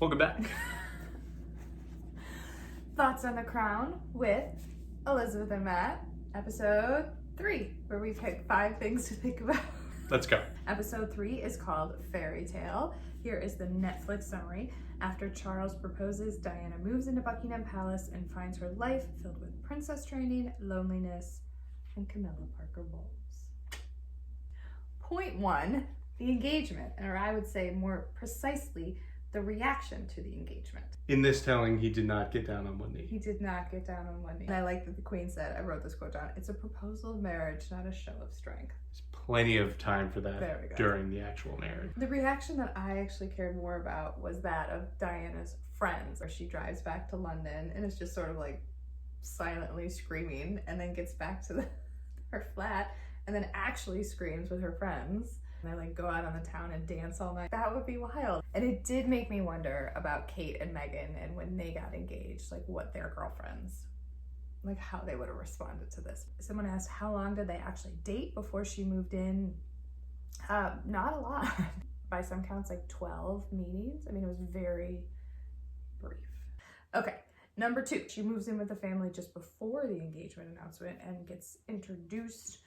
Welcome back. Thoughts on the Crown with Elizabeth and Matt, episode 3, where we pick 5 things to think about. Let's go. Episode 3 is called Fairytale. Here is the Netflix summary. After Charles proposes, Diana moves into Buckingham Palace and finds her life filled with princess training, loneliness, and Camilla Parker Bowles. Point 1, the engagement, or I would say more precisely, the reaction to the engagement. In this telling, he did not get down on one knee. He did not get down on one knee. And I like that the Queen said, I wrote this quote down, it's a proposal of marriage, not a show of strength. There's plenty of time for that during the actual marriage. The reaction that I actually cared more about was that of Diana's friends, where she drives back to London and is just sort of like silently screaming and then gets back to her flat and then actually screams with her friends. And they like go out on the town and dance all night. That would be wild. And it did make me wonder about Kate and Meghan and when they got engaged, like what their girlfriends, like how they would have responded to this. Someone asked how long did they actually date before she moved in? Not a lot. By some counts, like 12 meetings. I mean, it was very brief. Okay, number 2, she moves in with the family just before the engagement announcement and gets introduced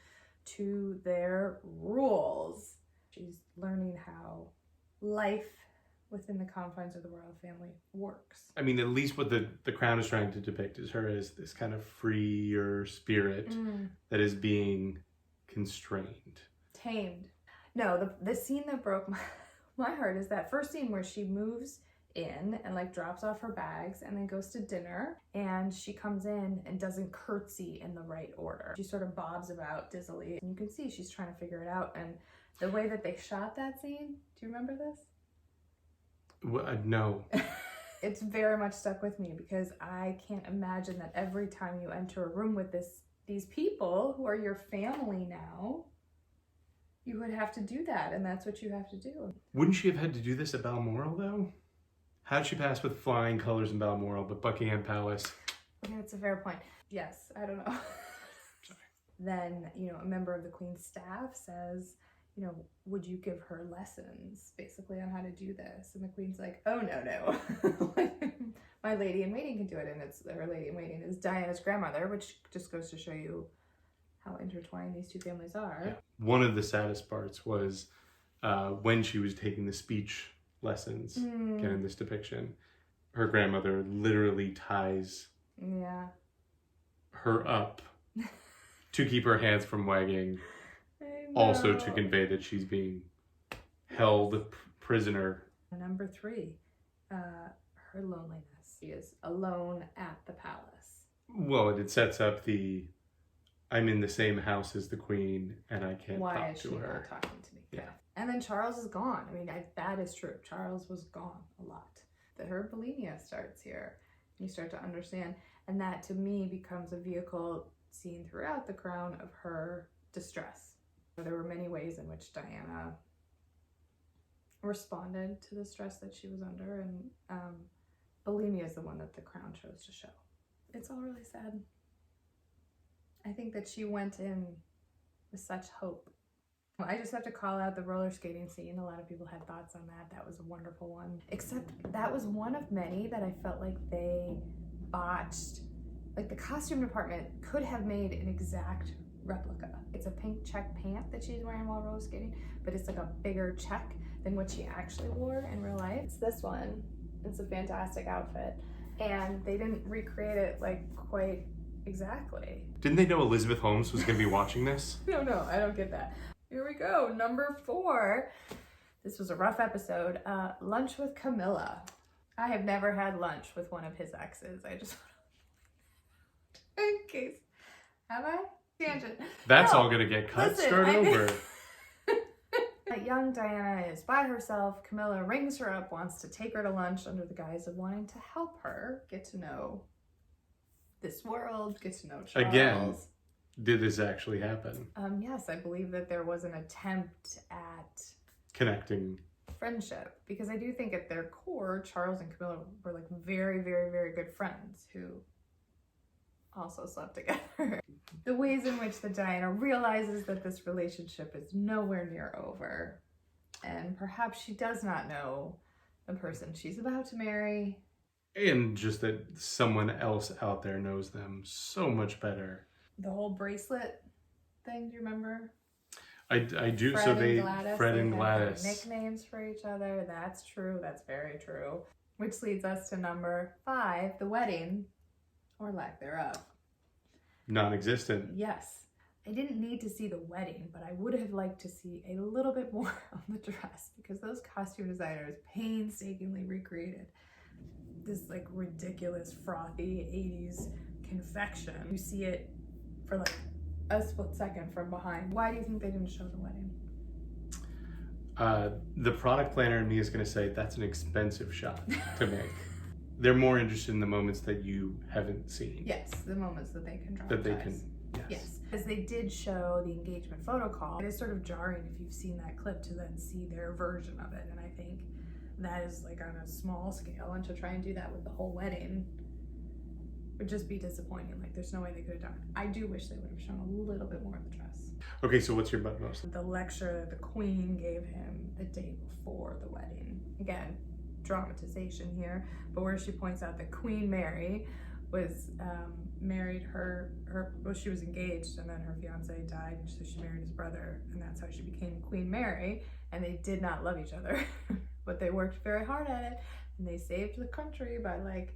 to their rules. She's learning how life within the confines of the royal family works. I mean, at least what the Crown is trying to depict is her as this kind of freer spirit that is being constrained. Tamed. No, the scene that broke my heart is that first scene where she moves in and like drops off her bags and then goes to dinner, and she comes in and doesn't curtsy in the right order. She sort of bobs about dizzily, and you can see she's trying to figure it out. And the way that they shot that scene, do you remember this? No. It's very much stuck with me because I can't imagine that every time you enter a room with these people who are your family now, you would have to do that, and that's what you have to do. Wouldn't she have had to do this at Balmoral though? How'd she pass with flying colors in Balmoral, but Buckingham Palace? Okay, that's a fair point. Yes, I don't know. Sorry. Then, a member of the Queen's staff says, would you give her lessons basically on how to do this? And the Queen's like, oh, no. My lady-in-waiting can do it. And her lady-in-waiting is Diana's grandmother, which just goes to show you how intertwined these two families are. Yeah. One of the saddest parts was when she was taking the speech lessons, again in this depiction, her grandmother literally ties her up to keep her hands from wagging, also to convey that she's being held prisoner. Number 3, her loneliness. She is alone at the palace. Well, it sets up I'm in the same house as the Queen and I can't Why talk is to she her. not talking to me? Yeah. And then Charles is gone. I mean, that is true. Charles was gone a lot. Her bulimia starts here. You start to understand. And that, to me, becomes a vehicle seen throughout the Crown of her distress. There were many ways in which Diana responded to the stress that she was under. And bulimia is the one that the Crown chose to show. It's all really sad. I think that she went in with such hope. I just have to call out the roller skating scene. A lot of people had thoughts on that. That was a wonderful one. Except that was one of many that I felt like they botched. Like the costume department could have made an exact replica. It's a pink check pant that she's wearing while roller skating, but it's like a bigger check than what she actually wore in real life. It's this one. It's a fantastic outfit. And they didn't recreate it like quite exactly. Didn't they know Elizabeth Holmes was going to be watching this? No, I don't get that. Here we go, number 4. This was a rough episode. Lunch with Camilla. I have never had lunch with one of his exes. I just, in case, have I? Tangent. That's all gonna get cut. Listen, Start over. Young Diana is by herself. Camilla rings her up, wants to take her to lunch under the guise of wanting to help her get to know this world, get to know Charles. Again, did this actually happen? Yes, I believe that there was an attempt at connecting friendship, because I do think at their core, Charles and Camilla were like very, very, very good friends who also slept together. The ways in which the Diana realizes that this relationship is nowhere near over, and perhaps she does not know the person she's about to marry. And just that someone else out there knows them so much better. The whole bracelet thing, do you remember? I do. Fred So and Gladys, Fred and had Gladys. nicknames for each other. That's true. That's very true. Which leads us to number 5, the wedding, or lack thereof. Non-existent. Yes. I didn't need to see the wedding, but I would have liked to see a little bit more on the dress, because those costume designers painstakingly recreated this like ridiculous frothy 80s confection. You see it for like a split second from behind. Why do you think they didn't show the wedding? The product planner in me is going to say that's an expensive shot to make. They're more interested in the moments that you haven't seen. Yes, the moments that they can dramatize. That they can, Yes, because they did show the engagement photo call. It is sort of jarring if you've seen that clip to then see their version of it, and I think that is like on a small scale, and to try and do that with the whole wedding would just be disappointing. Like, there's no way they could have done it. I do wish they would have shown a little bit more of the dress. Okay, so what's your butt most? The lecture that the Queen gave him the day before the wedding. Again, dramatization here, but where she points out that Queen Mary was married well, she was engaged, and then her fiance died, and so she married his brother, and that's how she became Queen Mary. And they did not love each other, but they worked very hard at it, and they saved the country by like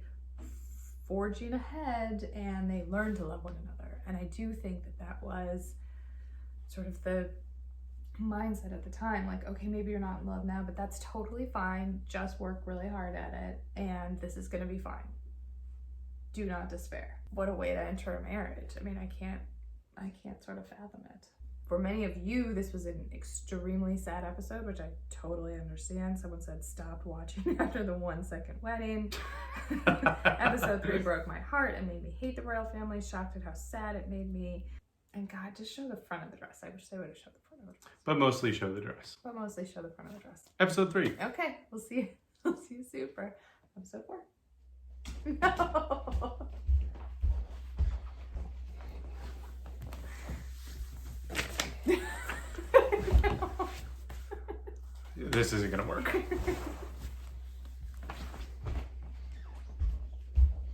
forging ahead, and they learned to love one another. And I do think that that was sort of the mindset at the time, like, okay, maybe you're not in love now, but that's totally fine. Just work really hard at it, and this is gonna be fine. Do not despair. What a way to enter a marriage. I mean, I can't sort of fathom it. For many of you, this was an extremely sad episode, which I totally understand. Someone said stopped watching after the 1-second wedding. Episode 3 broke my heart and made me hate the royal family, shocked at how sad it made me. And God, just show the front of the dress. I wish they would have showed the front of the dress. But mostly show the dress. But mostly show the front of the dress. Episode 3. Okay, we'll see you soon for episode 4. No. This isn't gonna work.